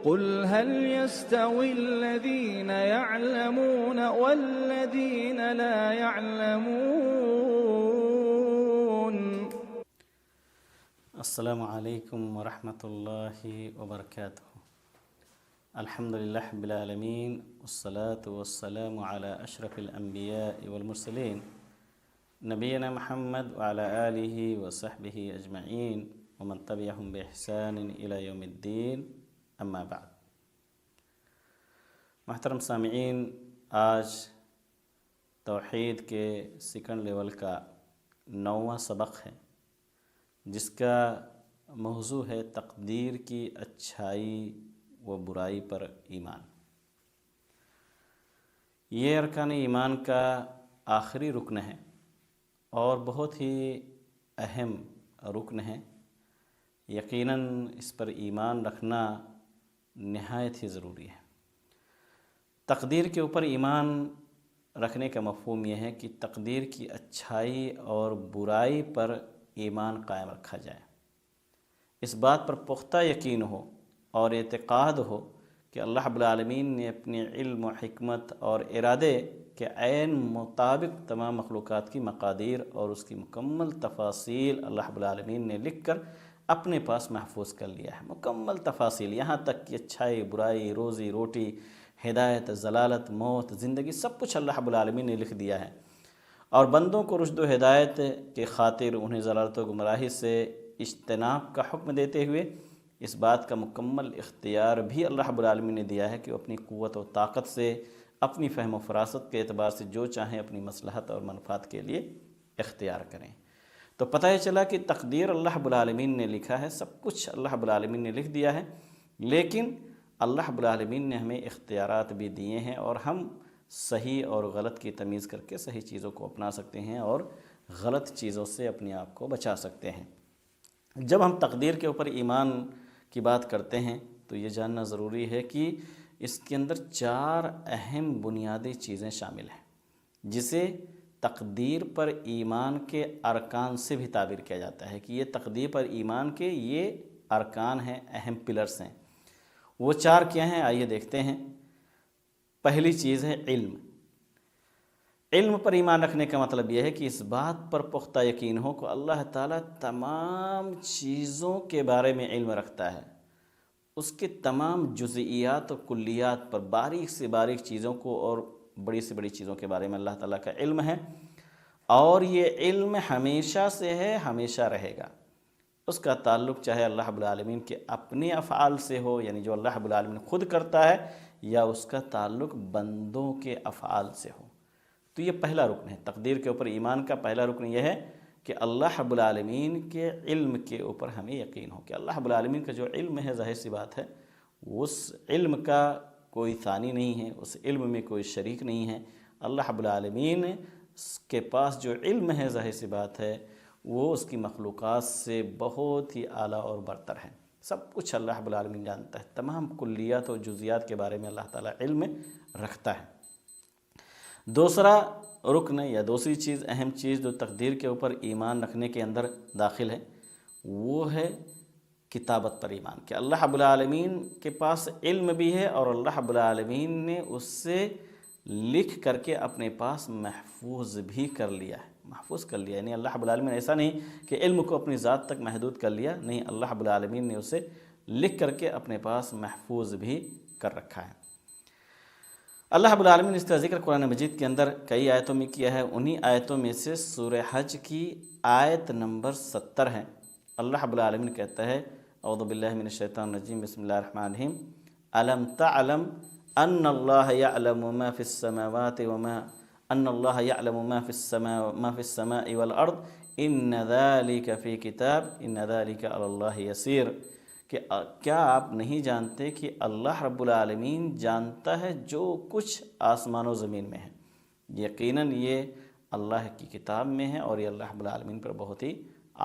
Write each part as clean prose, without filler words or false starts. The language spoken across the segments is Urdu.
قل هل يستوي الذين يعلمون والذين لا يعلمون. السلام علیکم ورحمۃ اللہ وبرکاتہ. الحمد للہ رب العالمین والصلاة والسلام علی اشرف الانبیاء والمرسلین نبینا محمد وعلی آلہ وصحبہ اجمعین ومن تبعہم بإحسان الی یوم الدین. اما بعد. محترم سامعین، آج توحید کے سیکنڈ لیول کا 9واں سبق ہے، جس کا موضوع ہے تقدیر کی اچھائی و برائی پر ایمان. یہ ارکان ایمان کا آخری رکن ہے اور بہت ہی اہم رکن ہے. یقیناً اس پر ایمان رکھنا نہایت ہی ضروری ہے. تقدیر کے اوپر ایمان رکھنے کا مفہوم یہ ہے کہ تقدیر کی اچھائی اور برائی پر ایمان قائم رکھا جائے. اس بات پر پختہ یقین ہو اور اعتقاد ہو کہ اللہ رب العالمین نے اپنے علم و حکمت اور ارادے کے عین مطابق تمام مخلوقات کی مقادیر اور اس کی مکمل تفاصیل اللہ رب العالمین نے لکھ کر اپنے پاس محفوظ کر لیا ہے. مکمل تفاصیل، یہاں تک کہ اچھائی برائی، روزی روٹی، ہدایت، ضلالت، موت، زندگی، سب کچھ اللہ رب العالمین نے لکھ دیا ہے. اور بندوں کو رشد و ہدایت کے خاطر انہیں ضلالت و گمراہی سے اجتناب کا حکم دیتے ہوئے اس بات کا مکمل اختیار بھی اللہ رب العالمین نے دیا ہے کہ وہ اپنی قوت و طاقت سے، اپنی فہم و فراست کے اعتبار سے جو چاہیں اپنی مصلحت اور منفعت کے لیے اختیار کریں. تو پتہ یہ چلا کہ تقدیر اللہ رب العالمین نے لکھا ہے، سب کچھ اللہ رب العالمین نے لکھ دیا ہے، لیکن اللہ رب العالمین نے ہمیں اختیارات بھی دیے ہیں اور ہم صحیح اور غلط کی تمیز کر کے صحیح چیزوں کو اپنا سکتے ہیں اور غلط چیزوں سے اپنے آپ کو بچا سکتے ہیں. جب ہم تقدیر کے اوپر ایمان کی بات کرتے ہیں تو یہ جاننا ضروری ہے کہ اس کے اندر 4 اہم بنیادی چیزیں شامل ہیں، جسے تقدیر پر ایمان کے ارکان سے بھی تعبیر کیا جاتا ہے کہ یہ تقدیر پر ایمان کے یہ ارکان ہیں، اہم پلرز ہیں. وہ 4 کیا ہیں؟ آئیے دیکھتے ہیں. پہلی چیز ہے علم. علم پر ایمان رکھنے کا مطلب یہ ہے کہ اس بات پر پختہ یقین ہو کہ اللہ تعالیٰ تمام چیزوں کے بارے میں علم رکھتا ہے. اس کے تمام جزئیات و کلیات پر، باریک سے باریک چیزوں کو اور بڑی سے بڑی چیزوں کے بارے میں اللہ تعالیٰ کا علم ہے، اور یہ علم ہمیشہ سے ہے، ہمیشہ رہے گا. اس کا تعلق چاہے اللہ رب العالمین کے اپنے افعال سے ہو، یعنی جو اللہ رب العالمین خود کرتا ہے، یا اس کا تعلق بندوں کے افعال سے ہو. تو یہ پہلا رکن ہے. تقدیر کے اوپر ایمان کا پہلا رکن یہ ہے کہ اللہ رب العالمین کے علم کے اوپر ہمیں یقین ہو کہ اللہ رب العالمین کا جو علم ہے، ظاہر سی بات ہے اس علم کا کوئی ثانی نہیں ہے، اس علم میں کوئی شریک نہیں ہے. اللہ رب العالمین کے پاس جو علم ہے، ظاہر سی بات ہے وہ اس کی مخلوقات سے بہت ہی اعلیٰ اور برتر ہے. سب کچھ اللہ رب العالمین جانتا ہے، تمام کلیات و جزیات کے بارے میں اللہ تعالیٰ علم رکھتا ہے. دوسرا رکن یا دوسری چیز، اہم چیز جو تقدیر کے اوپر ایمان رکھنے کے اندر داخل ہے، وہ ہے کتابت پر ایمان، کہ اللہ رب العالمین کے پاس علم بھی ہے اور اللہ رب العالمین نے اس سے لکھ کر کے اپنے پاس محفوظ بھی کر لیا ہے. محفوظ کر لیا، یعنی اللہ رب العالمین ایسا نہیں کہ علم کو اپنی ذات تک محدود کر لیا، نہیں، اللہ رب العالمین نے اسے لکھ کر کے اپنے پاس محفوظ بھی کر رکھا ہے. اللہ رب العالمین نے اس کا ذکر قرآن مجید کے اندر کئی آیتوں میں کیا ہے. انہی آیتوں میں سے سورہ حج کی آیت نمبر 70 ہے. اللہ رب العالمین کہتا ہے، اعوذ باللہ من الشیطان الرجیم، بسم اللہ الرحمن الرحیم، الم تعلم ان اللہ یعلم ما فی السماوات وما ان اللہ یعلم ما فی السماء والارض ان ذلک فی کتاب ان ذلک علی اللہ یسیر. کہ کیا آپ نہیں جانتے کہ اللہ رب العالمین جانتا ہے جو کچھ آسمان و زمین میں ہے، یقیناً یہ اللہ کی کتاب میں ہے اور یہ اللہ رب العالمین پر بہت ہی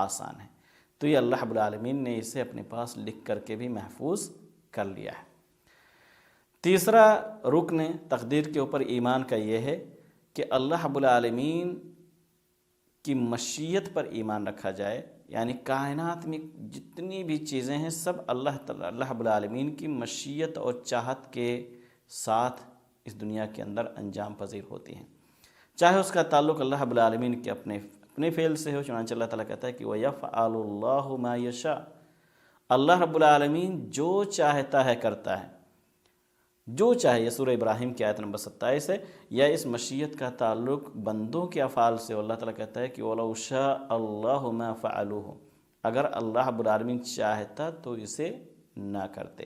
آسان ہے. تو یہ اللہ رب العالمین نے اسے اپنے پاس لکھ کر کے بھی محفوظ کر لیا ہے. تیسرا رکن تقدیر کے اوپر ایمان کا یہ ہے کہ اللہ رب العالمین کی مشیت پر ایمان رکھا جائے یعنی کائنات میں جتنی بھی چیزیں ہیں سب اللہ رب العالمین کی مشیت اور چاہت کے ساتھ اس دنیا کے اندر انجام پذیر ہوتی ہیں، چاہے اس کا تعلق اللہ رب العالمین کے اپنے فعل سے ہو۔ چنانچہ اللہ تعالیٰ کہتا ہے کہ وَيَفْعَلُ اللَّهُ مَا يَشَاءُ، اللہ رب العالمین جو چاہتا ہے کرتا ہے، جو چاہے۔ یہ سورہ ابراہیم کی آیت نمبر 27 ہے۔ یا اس مشیت کا تعلق بندوں کے افعال سے ہو، اللہ تعالیٰ کہتا ہے کہ وَلَوْ شَاءَ اللَّهُ مَا فَعَلُوهُ، اگر اللہ رب العالمین چاہتا تو اسے نہ کرتے،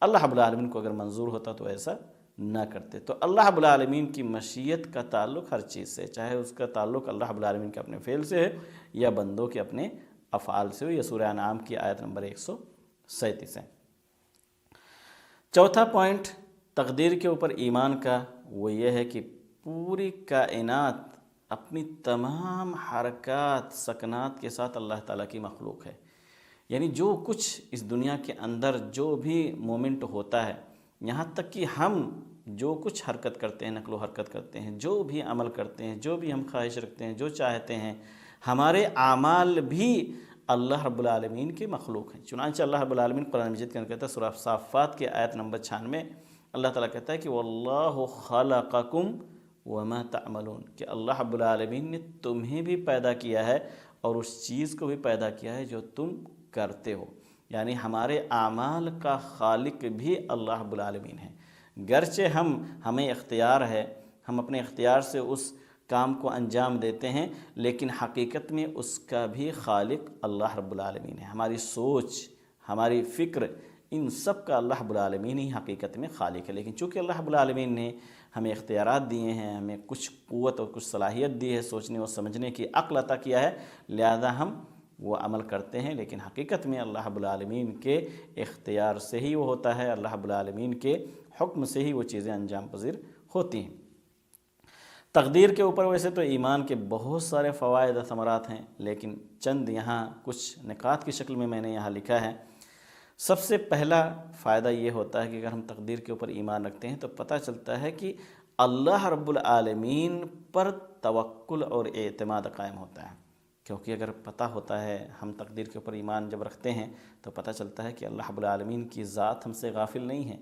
اللہ رب العالمین کو اگر منظور ہوتا تو ایسا نہ کرتے۔ تو اللہ رب العالمین کی مشیت کا تعلق ہر چیز سے، چاہے اس کا تعلق اللہ رب العالمین کے اپنے فعل سے ہے یا بندوں کے اپنے افعال سے ہو۔ یہ سورہ انعام کی آیت نمبر 137 ہے۔ چوتھا پوائنٹ تقدیر کے اوپر ایمان کا وہ یہ ہے کہ پوری کائنات اپنی تمام حرکات سکنات کے ساتھ اللہ تعالیٰ کی مخلوق ہے، یعنی جو کچھ اس دنیا کے اندر جو بھی مومنٹ ہوتا ہے، یہاں تک کہ ہم جو کچھ حرکت کرتے ہیں، نقل و حرکت کرتے ہیں، جو بھی عمل کرتے ہیں، جو بھی ہم خواہش رکھتے ہیں، جو چاہتے ہیں، ہمارے اعمال بھی اللہ رب العالمین کے مخلوق ہیں۔ چنانچہ اللہ رب العالمین قرآن مجید کے اندر کہتا ہے، سورہ صافات کے آیت نمبر 96، اللہ تعالیٰ کہتا ہے کہ وَاللَّهُ خَلَقَكُمْ وَمَا تَعْمَلُونَ، کہ اللہ رب العالمین نے تمہیں بھی پیدا کیا ہے اور اس چیز کو بھی پیدا کیا ہے جو تم کرتے ہو، یعنی ہمارے اعمال کا خالق بھی اللہ رب العالمین ہے۔ گرچہ ہمیں اختیار ہے، ہم اپنے اختیار سے اس کام کو انجام دیتے ہیں، لیکن حقیقت میں اس کا بھی خالق اللہ رب العالمین ہے۔ ہماری سوچ، ہماری فکر، ان سب کا اللہ رب العالمین ہی حقیقت میں خالق ہے، لیکن چونکہ اللہ رب العالمین نے ہمیں اختیارات دیے ہیں، ہمیں کچھ قوت اور کچھ صلاحیت دی ہے، سوچنے اور سمجھنے کی عقل عطا کیا ہے، لہذا ہم وہ عمل کرتے ہیں، لیکن حقیقت میں اللہ رب العالمین کے اختیار سے ہی وہ ہوتا ہے، اللہ رب العالمین کے حکم سے ہی وہ چیزیں انجام پذیر ہوتی ہیں۔ تقدیر کے اوپر ویسے تو ایمان کے بہت سارے فوائد و ثمرات ہیں، لیکن چند یہاں کچھ نکات کی شکل میں میں نے یہاں لکھا ہے۔ سب سے پہلا فائدہ یہ ہوتا ہے کہ اگر ہم تقدیر کے اوپر ایمان رکھتے ہیں تو پتہ چلتا ہے کہ اللہ رب العالمین پر توکل اور اعتماد قائم ہوتا ہے، کیونکہ اگر پتہ ہوتا ہے، ہم تقدیر کے اوپر ایمان جب رکھتے ہیں تو پتہ چلتا ہے کہ اللہ رب العالمین کی ذات ہم سے غافل نہیں ہے،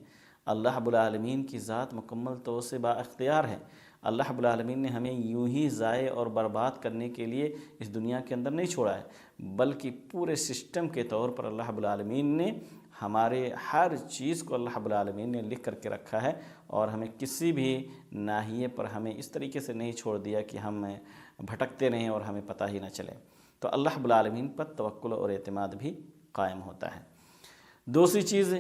اللہ رب العالمین کی ذات مکمل طور سے با اختیار ہے۔ اللہ رب العالمین نے ہمیں یوں ہی ضائع اور برباد کرنے کے لیے اس دنیا کے اندر نہیں چھوڑا ہے، بلکہ پورے سسٹم کے طور پر اللہ رب العالمین نے ہمارے ہر چیز کو اللہ رب العالمین نے لکھ کر کے رکھا ہے، اور ہمیں کسی بھی ناحیے پر ہمیں اس طریقے سے نہیں چھوڑ دیا کہ ہم بھٹکتے رہیں اور ہمیں پتہ ہی نہ چلے۔ تو اللہ رب العالمین پر توکل اور اعتماد بھی قائم ہوتا ہے۔ دوسری چیز،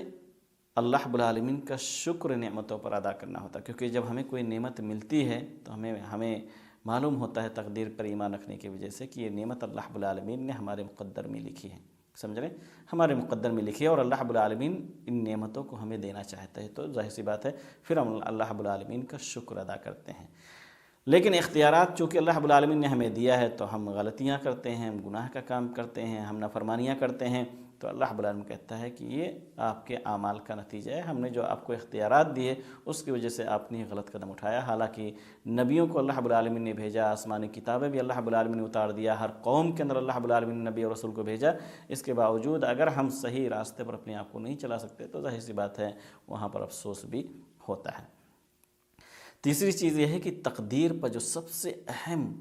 اللہ رب العالمین کا شکر نعمتوں پر ادا کرنا ہوتا ہے، کیونکہ جب ہمیں کوئی نعمت ملتی ہے تو ہمیں معلوم ہوتا ہے تقدیر پر ایمان رکھنے کی وجہ سے کہ یہ نعمت اللہ رب العالمین نے ہمارے مقدر میں لکھی ہے، سمجھ رہے، ہمارے مقدر میں لکھی ہے، اور اللہ رب العالمین ان نعمتوں کو ہمیں دینا چاہتا ہے، تو ظاہر سی بات ہے پھر ہم اللہ رب العالمین کا شکر ادا کرتے ہیں۔ لیکن اختیارات چونکہ اللہ رب العالمین نے ہمیں دیا ہے تو ہم غلطیاں کرتے ہیں، ہم گناہ کا کام کرتے ہیں، ہم نافرمانیاں کرتے ہیں، تو اللہ رب العالمین کہتا ہے کہ یہ آپ کے اعمال کا نتیجہ ہے، ہم نے جو آپ کو اختیارات دیے اس کی وجہ سے آپ نے غلط قدم اٹھایا۔ حالانکہ نبیوں کو اللہ رب العالمین نے بھیجا، آسمانی کتابیں بھی اللہ رب العالمین نے اتار دیا، ہر قوم کے اندر اللہ رب العالمین نے نبی اور رسول کو بھیجا، اس کے باوجود اگر ہم صحیح راستے پر اپنے آپ کو نہیں چلا سکتے تو ظاہر سی بات ہے وہاں پر افسوس بھی ہوتا ہے۔ تیسری چیز یہ ہے کہ تقدیر پر جو سب سے اہم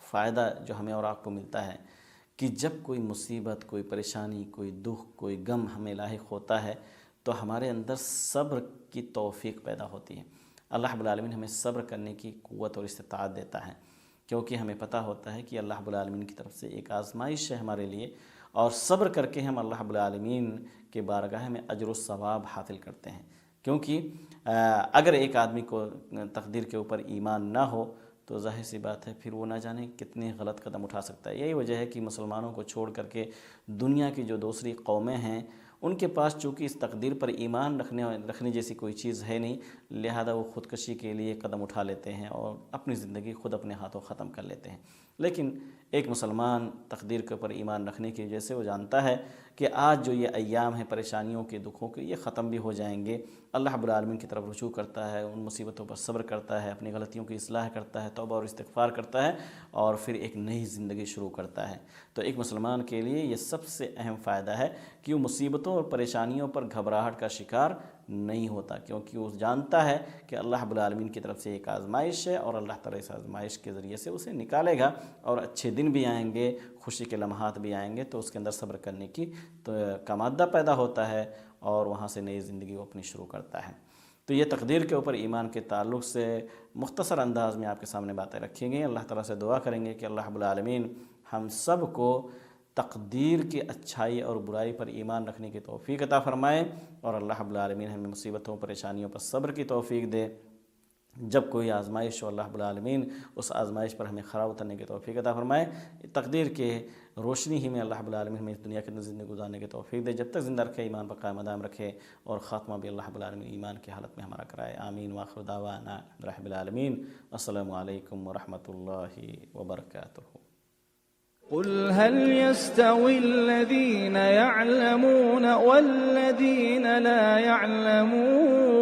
فائدہ جو ہمیں اور آپ کو ملتا ہے کہ جب کوئی مصیبت، کوئی پریشانی، کوئی دکھ، کوئی غم ہمیں لاحق ہوتا ہے تو ہمارے اندر صبر کی توفیق پیدا ہوتی ہے۔ اللہ رب العالمین ہمیں صبر کرنے کی قوت اور استطاعت دیتا ہے، کیونکہ ہمیں پتہ ہوتا ہے کہ اللہ رب العالمین کی طرف سے ایک آزمائش ہے ہمارے لیے، اور صبر کر کے ہم اللہ رب العالمین کے بارگاہ میں اجر و ثواب حاصل کرتے ہیں۔ کیونکہ اگر ایک آدمی کو تقدیر کے اوپر ایمان نہ ہو تو ظاہر سی بات ہے پھر وہ نہ جانے کتنے غلط قدم اٹھا سکتا ہے۔ یہی وجہ ہے کہ مسلمانوں کو چھوڑ کر کے دنیا کی جو دوسری قومیں ہیں ان کے پاس چونکہ اس تقدیر پر ایمان رکھنے جیسی کوئی چیز ہے نہیں، لہذا وہ خودکشی کے لیے قدم اٹھا لیتے ہیں اور اپنی زندگی خود اپنے ہاتھوں ختم کر لیتے ہیں۔ لیکن ایک مسلمان تقدیر کے اوپر ایمان رکھنے کی وجہ سے وہ جانتا ہے کہ آج جو یہ ایام ہیں پریشانیوں کے، دکھوں کے، یہ ختم بھی ہو جائیں گے۔ اللہ رب العالمین کی طرف رجوع کرتا ہے، ان مصیبتوں پر صبر کرتا ہے، اپنی غلطیوں کی اصلاح کرتا ہے، توبہ اور استغفار کرتا ہے، اور پھر ایک نئی زندگی شروع کرتا ہے۔ تو ایک مسلمان کے لیے یہ سب سے اہم فائدہ ہے کہ وہ مصیبتوں اور پریشانیوں پر گھبراہٹ کا شکار نہیں ہوتا، کیونکہ وہ جانتا ہے کہ اللہ رب العالمین کی طرف سے ایک آزمائش ہے، اور اللہ تعالیٰ اس آزمائش کے ذریعے سے اسے نکالے گا، اور اچھے دن بھی آئیں گے، خوشی کے لمحات بھی آئیں گے، تو اس کے اندر صبر کرنے کا مادہ پیدا ہوتا ہے، اور وہاں سے نئی زندگی وہ اپنی شروع کرتا ہے۔ تو یہ تقدیر کے اوپر ایمان کے تعلق سے مختصر انداز میں آپ کے سامنے باتیں رکھی گئی۔ اللہ تعالیٰ سے دعا کریں گے کہ اللہ رب العالمین ہم سب کو تقدیر کی اچھائی اور برائی پر ایمان رکھنے کی توفیق عطا فرمائے، اور اللہ رب العالمین ہمیں مصیبتوں پریشانیوں پر صبر کی توفیق دے۔ جب کوئی آزمائش ہو، اللہ رب العالمین اس آزمائش پر ہمیں کھرا اترنے کی توفیق عطا فرمائے۔ تقدیر کے روشنی ہی میں اللہ رب العالمین ہمیں اس دنیا کے اندر زندگی گزارنے کی توفیق دے، جب تک زندہ رکھے، ایمان پر قائم دائم رکھے، اور خاتمہ بھی اللہ رب العالمین ایمان کی حالت میں ہمارا کرائے۔ آمین وآخر دعوانا رب العالمین۔ السلام علیکم ورحمۃ اللہ وبرکاتہ۔ قل هل يستوي الذين يعلمون والذين لا يعلمون